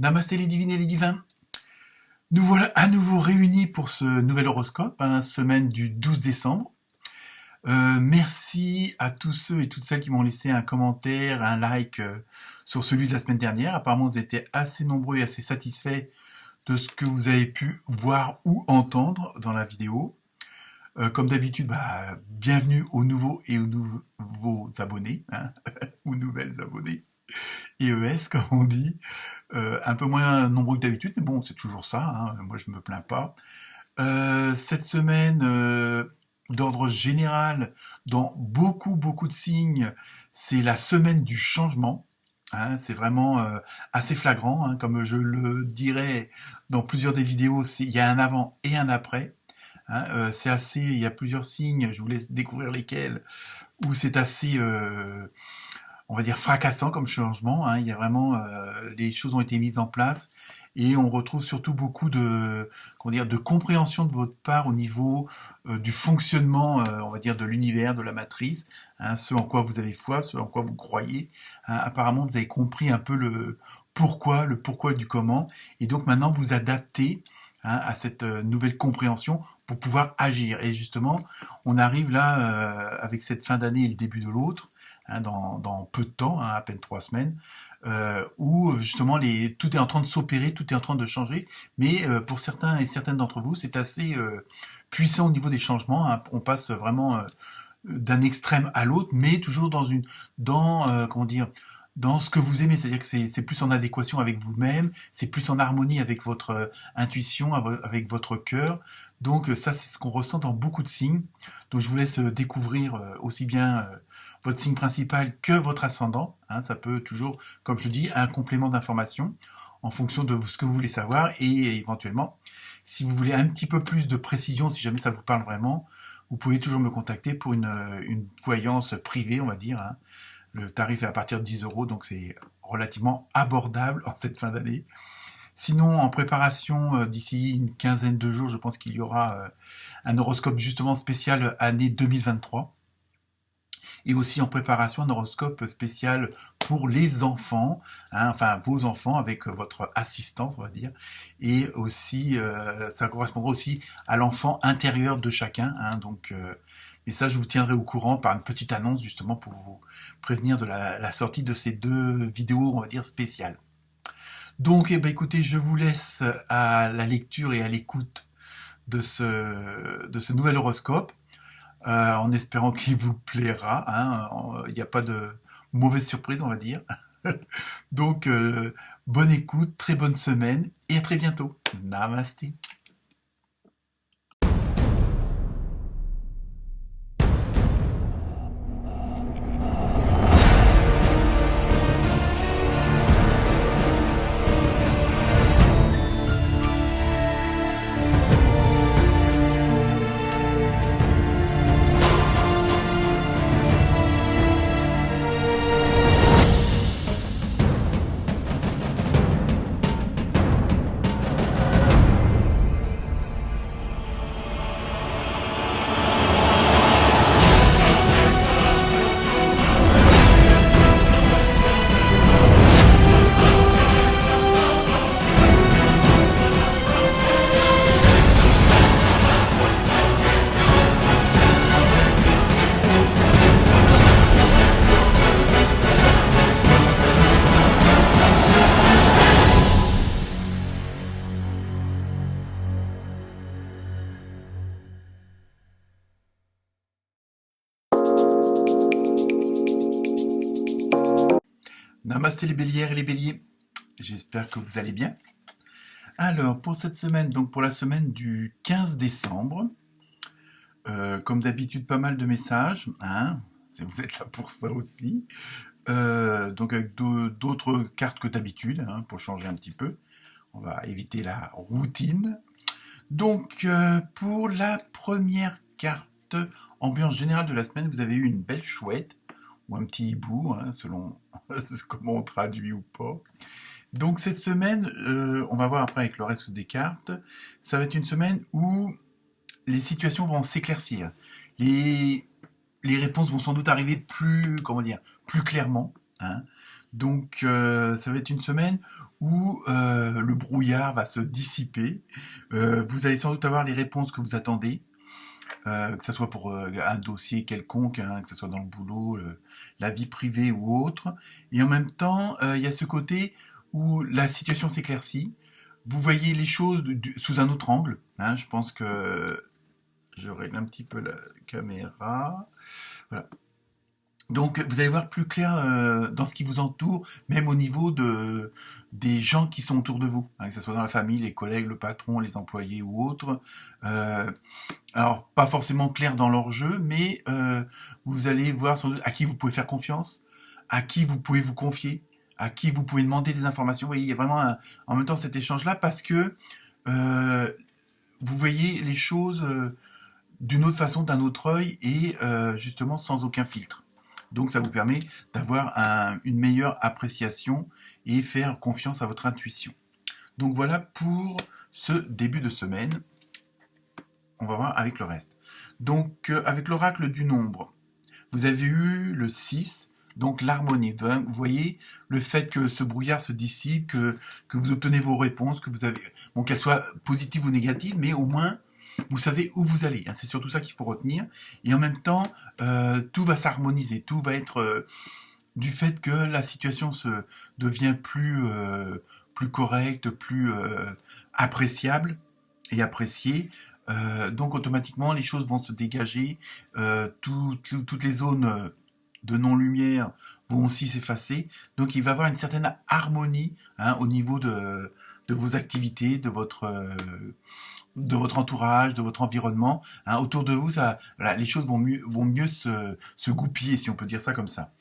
Namasté les divines et les divins. Nous voilà à nouveau réunis pour ce nouvel horoscope, semaine du 12 décembre. Merci à tous ceux et toutes celles qui m'ont laissé un commentaire, un like sur celui de la semaine dernière. Apparemment, vous étiez assez nombreux et assez satisfaits de ce que vous avez pu voir ou entendre dans la vidéo. Comme d'habitude, bienvenue aux nouveaux et aux nouveaux abonnés, ou nouvelles abonnés, EES comme on dit. Un peu moins nombreux que d'habitude, mais bon, c'est toujours ça, moi je me plains pas. Cette semaine, d'ordre général, dans beaucoup de signes, c'est la semaine du changement. C'est vraiment assez flagrant, comme je le dirais dans plusieurs des vidéos, il y a un avant et un après. Il y a plusieurs signes, je vous laisse découvrir lesquels, où c'est assez, on va dire, fracassant comme changement. Il y a vraiment, les choses ont été mises en place et on retrouve surtout beaucoup de, comment dire, de compréhension de votre part au niveau du fonctionnement, on va dire, de l'univers, de la matrice, ce en quoi vous avez foi, ce en quoi vous croyez. Apparemment, vous avez compris un peu le pourquoi du comment, et donc maintenant vous adaptez à cette nouvelle compréhension pour pouvoir agir. Et justement, on arrive là, avec cette fin d'année et le début de l'autre, dans peu de temps, à peine 3 semaines, où justement tout est en train de s'opérer, tout est en train de changer, mais pour certains et certaines d'entre vous, c'est assez puissant au niveau des changements. On passe vraiment d'un extrême à l'autre, mais toujours comment dire, dans ce que vous aimez, c'est-à-dire que c'est plus en adéquation avec vous-même, c'est plus en harmonie avec votre intuition, avec votre cœur. Donc ça, c'est ce qu'on ressent dans beaucoup de signes. Donc je vous laisse découvrir aussi bien votre signe principal que votre ascendant. Ça peut toujours, comme je dis, un complément d'information en fonction de ce que vous voulez savoir, et éventuellement, si vous voulez un petit peu plus de précision, si jamais ça vous parle vraiment, vous pouvez toujours me contacter pour une voyance privée, on va dire. Le tarif est à partir de 10 euros, donc c'est relativement abordable en cette fin d'année. Sinon, en préparation, d'ici une quinzaine de jours, je pense qu'il y aura un horoscope justement spécial année 2023. Et aussi en préparation, un horoscope spécial pour les enfants, enfin vos enfants avec votre assistance, on va dire. Et aussi, ça correspondra aussi à l'enfant intérieur de chacun. Et ça, je vous tiendrai au courant par une petite annonce justement pour vous prévenir de la sortie de ces 2 vidéos, on va dire, spéciales. Donc, écoutez, je vous laisse à la lecture et à l'écoute de ce nouvel horoscope, en espérant qu'il vous plaira. Il n'y a pas de mauvaise surprise, on va dire. Donc, bonne écoute, très bonne semaine et à très bientôt. Namasté. Namasté les bélières et les béliers, j'espère que vous allez bien. Alors, pour cette semaine, donc pour la semaine du 15 décembre, comme d'habitude, pas mal de messages, vous êtes là pour ça aussi. Donc avec d'autres cartes que d'habitude, pour changer un petit peu. On va éviter la routine. Donc, pour la première carte, ambiance générale de la semaine, vous avez eu une belle chouette, ou un petit hibou, selon comment on traduit ou pas. Donc cette semaine, on va voir après avec le reste des cartes, ça va être une semaine où les situations vont s'éclaircir. Les réponses vont sans doute arriver plus, comment dire, plus clairement. Donc, ça va être une semaine où le brouillard va se dissiper. Vous allez sans doute avoir les réponses que vous attendez, que ce soit pour un dossier quelconque, hein, que ce soit dans le boulot, la vie privée ou autre. Et en même temps, il y a ce côté où la situation s'éclaircit. Vous voyez les choses sous un autre angle, hein. Je pense que je règle un petit peu la caméra. Voilà. Donc, vous allez voir plus clair dans ce qui vous entoure, même au niveau des gens qui sont autour de vous, hein, que ce soit dans la famille, les collègues, le patron, les employés ou autres. Euh, alors, pas forcément clair dans leur jeu, mais vous allez voir à qui vous pouvez faire confiance, à qui vous pouvez vous confier, à qui vous pouvez demander des informations. Vous voyez, il y a vraiment en même temps cet échange-là parce que euh, vous voyez les choses d'une autre façon, d'un autre œil et justement sans aucun filtre. Donc ça vous permet d'avoir une meilleure appréciation et faire confiance à votre intuition. Donc voilà pour ce début de semaine. On va voir avec le reste. Donc avec l'oracle du nombre, vous avez eu le 6, donc l'harmonie. Vous voyez le fait que ce brouillard se dissipe, que vous obtenez vos réponses, que vous avez, bon, qu'elles soient positives ou négatives, mais au moins vous savez où vous allez, hein. C'est surtout ça qu'il faut retenir. Et en même temps, tout va s'harmoniser, tout va être du fait que la situation devient plus correcte, plus appréciable et appréciée. Donc automatiquement, les choses vont se dégager, toutes les zones de non-lumière vont aussi s'effacer. Donc il va y avoir une certaine harmonie, hein, au niveau de vos activités, de votre entourage, de votre environnement, hein. Autour de vous, voilà, les choses vont mieux se goupiller, si on peut dire ça comme ça.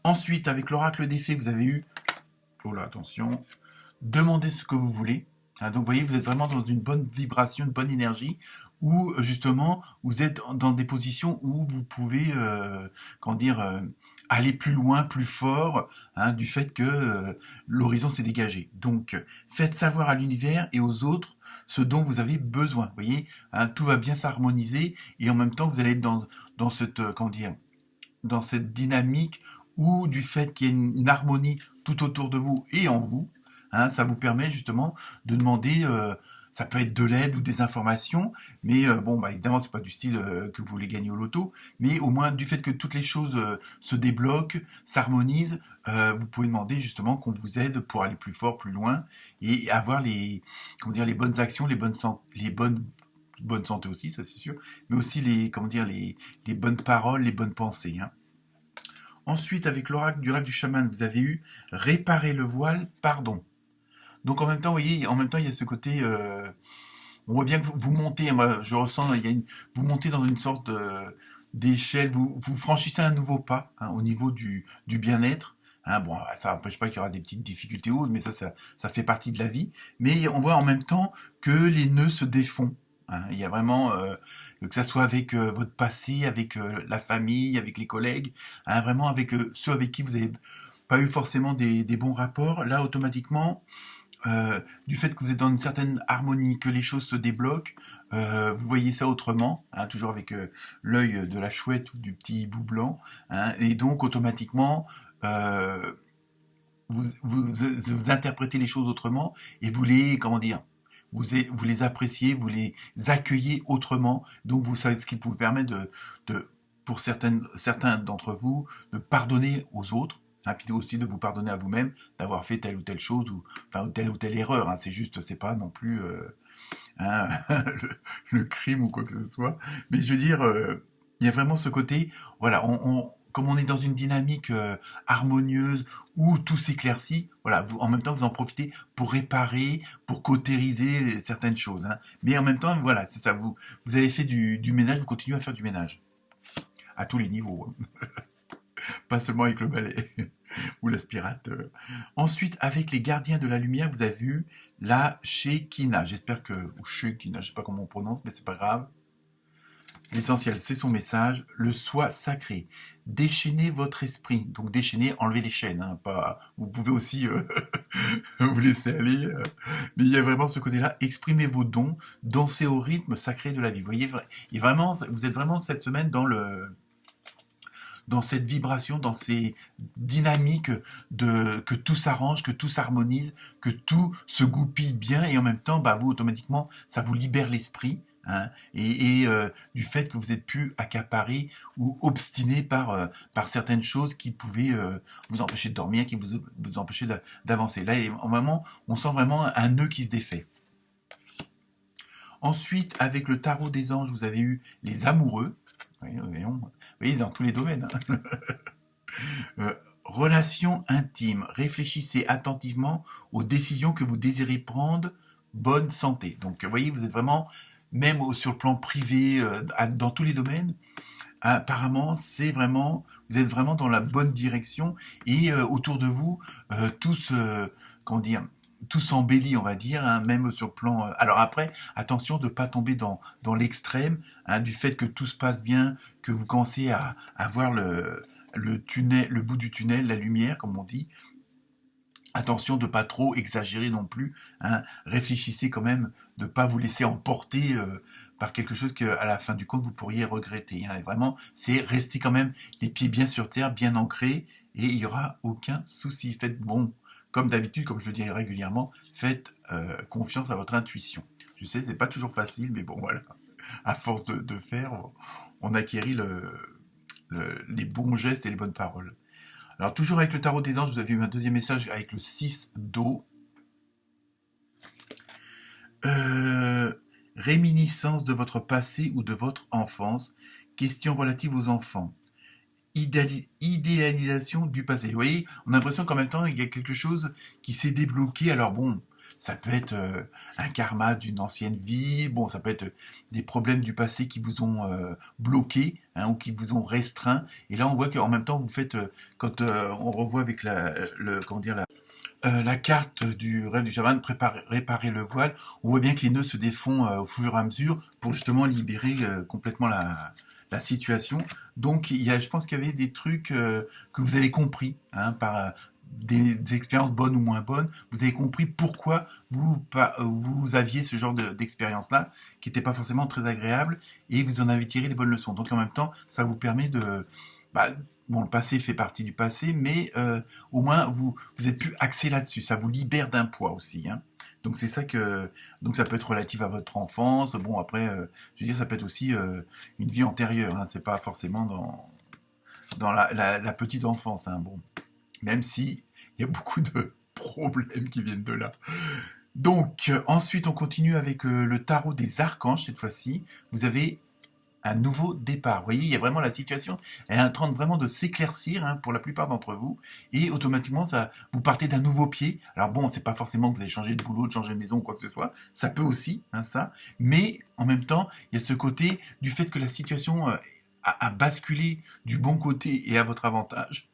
Ensuite, avec l'oracle des fées, vous avez eu, oh là, attention, demandez ce que vous voulez. Hein, donc, vous voyez, vous êtes vraiment dans une bonne vibration, une bonne énergie, où justement, vous êtes dans des positions où vous pouvez, comment dire, aller plus loin, plus fort, hein, du fait que l'horizon s'est dégagé. Donc, faites savoir à l'univers et aux autres ce dont vous avez besoin. Vous voyez, hein, tout va bien s'harmoniser et en même temps, vous allez être dans cette, comment dire, dans cette dynamique où du fait qu'il y ait une harmonie tout autour de vous et en vous, hein, ça vous permet justement de demander, ça peut être de l'aide ou des informations, mais bon, bah, évidemment, c'est pas du style que vous voulez gagner au loto, mais au moins du fait que toutes les choses se débloquent, s'harmonisent, vous pouvez demander justement qu'on vous aide pour aller plus fort, plus loin, et avoir comment dire, les bonnes actions, les bonne santé aussi, ça c'est sûr, mais aussi comment dire, les bonnes paroles, les bonnes pensées, hein. Ensuite, avec l'oracle du rêve du chaman, vous avez eu réparer le voile, pardon. Donc en même temps, vous voyez, en même temps, il y a ce côté, on voit bien que vous montez, moi je ressens, vous montez dans une sorte d'échelle, vous franchissez un nouveau pas, hein, au niveau du bien-être. Hein. Bon, ça n'empêche pas qu'il y aura des petites difficultés ou autres, mais ça fait partie de la vie. Mais on voit en même temps que les nœuds se défont. Hein. Il y a vraiment, que ça soit avec votre passé, avec la famille, avec les collègues, hein, vraiment avec ceux avec qui vous n'avez pas eu forcément des bons rapports. Là, automatiquement, du fait que vous êtes dans une certaine harmonie, que les choses se débloquent, vous voyez ça autrement, hein, toujours avec l'œil de la chouette ou du petit hibou blanc, hein, et donc automatiquement, euh, vous interprétez les choses autrement et comment dire, vous les appréciez, vous les accueillez autrement, donc vous savez ce qui vous permet pour certains d'entre vous, de pardonner aux autres, hein, puis aussi de vous pardonner à vous-même d'avoir fait telle ou telle chose, enfin telle ou telle erreur, hein. C'est juste, c'est pas non plus hein, le crime ou quoi que ce soit, mais je veux dire, il y a vraiment ce côté, voilà, comme on est dans une dynamique harmonieuse où tout s'éclaircit, voilà, en même temps vous en profitez pour réparer, pour cautériser certaines choses, hein. Mais en même temps, voilà, c'est ça, vous avez fait du ménage, vous continuez à faire du ménage à tous les niveaux, hein. Pas seulement avec le balai ou l'aspirateur. Ensuite, avec les gardiens de la lumière, vous avez vu la Shekinah. J'espère que, ou Shekinah, je sais pas comment on prononce, mais c'est pas grave. L'essentiel, c'est son message, le soi sacré. Déchaînez votre esprit. Donc déchaînez, enlevez les chaînes, hein, pas. Vous pouvez aussi vous laisser aller. Mais il y a vraiment ce côté-là. Exprimez vos dons, dansez au rythme sacré de la vie. Vous voyez, vous êtes vraiment cette semaine dans cette vibration, dans ces dynamiques que tout s'arrange, que tout s'harmonise, que tout se goupille bien et en même temps, bah, vous, automatiquement, ça vous libère l'esprit. Hein, du fait que vous êtes plus accaparé ou obstiné par certaines choses qui pouvaient vous empêcher de dormir, qui vous empêcher d'avancer. Là, en moment, on sent vraiment un nœud qui se défait. Ensuite, avec le tarot des anges, vous avez eu les amoureux. Vous voyez, dans tous les domaines. Hein. Relations intimes. Réfléchissez attentivement aux décisions que vous désirez prendre. Bonne santé. Donc, vous voyez, vous êtes vraiment, même sur le plan privé, dans tous les domaines, apparemment, vous êtes vraiment dans la bonne direction et autour de vous, comment dire, tout s'embellit, on va dire, hein, même sur le plan. Alors après, attention de ne pas tomber dans l'extrême, hein, du fait que tout se passe bien, que vous commencez à voir tunnel, le bout du tunnel, la lumière, comme on dit. Attention de pas trop exagérer non plus. Hein. Réfléchissez quand même de pas vous laisser emporter par quelque chose que, à la fin du compte, vous pourriez regretter. Hein. Et vraiment, c'est rester quand même les pieds bien sur terre, bien ancrés, et il y aura aucun souci. Faites comme d'habitude, comme je le dis régulièrement, faites confiance à votre intuition. Je sais, c'est pas toujours facile, mais bon, voilà. À force de faire, on acquérit les bons gestes et les bonnes paroles. Alors, toujours avec le tarot des anges, vous avez eu un deuxième message avec le 6 d'eau. Réminiscence de votre passé ou de votre enfance. Questions relatives aux enfants. Idéalisation du passé. Vous voyez, on a l'impression qu'en même temps, il y a quelque chose qui s'est débloqué. Alors bon, ça peut être un karma d'une ancienne vie, bon, ça peut être des problèmes du passé qui vous ont bloqué, hein, ou qui vous ont restreint. Et là, on voit qu'en même temps, vous faites, quand on revoit avec la carte du rêve du chaman, réparer le voile, on voit bien que les nœuds se défont au fur et à mesure pour justement libérer complètement la situation. Donc, je pense qu'il y avait des trucs que vous avez compris, hein, par des expériences bonnes ou moins bonnes. Vous avez compris pourquoi vous aviez ce genre d'expérience-là, qui n'était pas forcément très agréable, et vous en avez tiré les bonnes leçons. Donc, en même temps, ça vous permet de... Bah, bon, le passé fait partie du passé, mais au moins, vous êtes plus axé là-dessus. Ça vous libère d'un poids aussi, hein. Donc c'est ça que donc ça peut être relatif à votre enfance. Bon après, je veux dire ça peut être aussi une vie antérieure. Hein, c'est pas forcément dans la petite enfance. Hein, bon, même si il y a beaucoup de problèmes qui viennent de là. Donc ensuite on continue avec le tarot des archanges cette fois-ci. Vous avez un nouveau départ. Vous voyez, il y a vraiment la situation, elle est en train vraiment de s'éclaircir, hein, pour la plupart d'entre vous, et automatiquement, vous partez d'un nouveau pied. Alors bon, c'est pas forcément que vous allez changer de boulot, de changer de maison ou quoi que ce soit, ça peut aussi, hein, ça, mais en même temps, il y a ce côté du fait que la situation a basculé du bon côté et à votre avantage.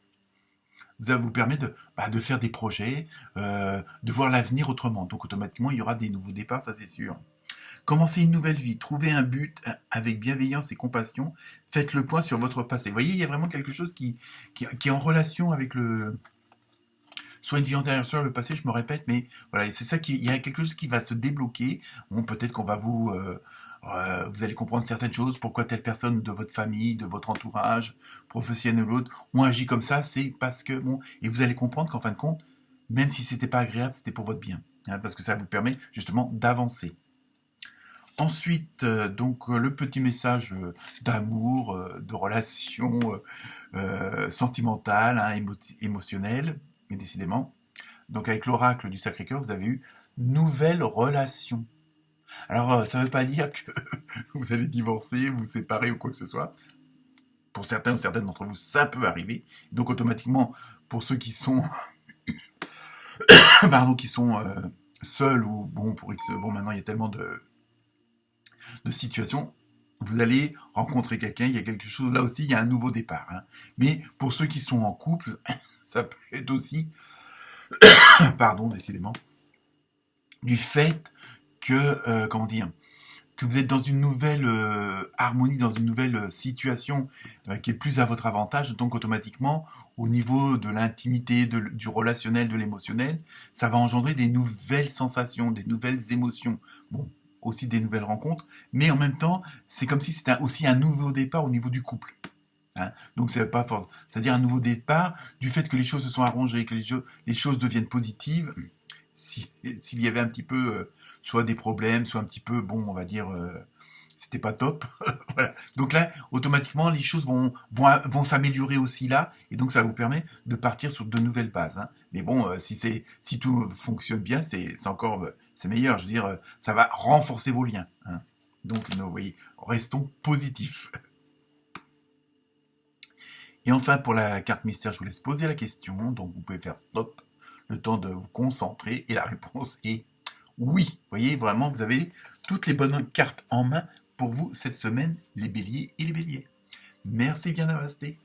Ça vous permet de faire des projets, de voir l'avenir autrement. Donc automatiquement, il y aura des nouveaux départs, ça c'est sûr. Commencez une nouvelle vie, trouvez un but avec bienveillance et compassion, faites le point sur votre passé. Vous voyez, il y a vraiment quelque chose qui est en relation avec soit une vie antérieure, soit le passé, je me répète, mais voilà, c'est ça il y a quelque chose qui va se débloquer. Bon, peut-être qu'on va vous allez comprendre certaines choses, pourquoi telle personne de votre famille, de votre entourage, professionnel ou l'autre, ont agi comme ça, c'est parce que, bon, et vous allez comprendre qu'en fin de compte, même si c'était pas agréable, c'était pour votre bien, hein, parce que ça vous permet justement d'avancer. Ensuite, le petit message d'amour, de relation sentimentale, hein, émotionnelle, et décidément. Donc avec l'oracle du Sacré-Cœur, vous avez eu nouvelle relation. Alors ça ne veut pas dire que vous allez divorcer, vous séparer ou quoi que ce soit. Pour certains ou certaines d'entre vous, ça peut arriver. Donc automatiquement, pour ceux qui sont, seuls ou bon pour X, bon maintenant il y a tellement de situation, vous allez rencontrer quelqu'un, il y a quelque chose, là aussi il y a un nouveau départ. Hein. Mais pour ceux qui sont en couple, ça peut être aussi, pardon, décidément, du fait que, que vous êtes dans une nouvelle harmonie, dans une nouvelle situation qui est plus à votre avantage, donc automatiquement, au niveau de l'intimité, du relationnel, de l'émotionnel, ça va engendrer des nouvelles sensations, des nouvelles émotions. Bon, aussi des nouvelles rencontres, mais en même temps, c'est comme si c'était aussi un nouveau départ au niveau du couple. hein. Donc c'est pas fort. C'est-à-dire un nouveau départ, du fait que les choses se sont arrangées, que les choses deviennent positives. S'il y avait un petit peu, soit des problèmes, soit un petit peu, bon, on va dire, c'était pas top. Voilà. Donc là, automatiquement, les choses vont s'améliorer aussi là, et donc ça vous permet de partir sur de nouvelles bases, hein. Mais bon, si tout fonctionne bien, c'est encore, c'est meilleur. Je veux dire, ça va renforcer vos liens, hein. Donc, vous voyez, restons positifs. Et enfin, pour la carte mystère, je vous laisse poser la question. Donc, vous pouvez faire stop, le temps de vous concentrer. Et la réponse est oui. Vous voyez, vraiment, vous avez toutes les bonnes cartes en main pour vous cette semaine, les béliers et les béliers. Merci bien, Namasté.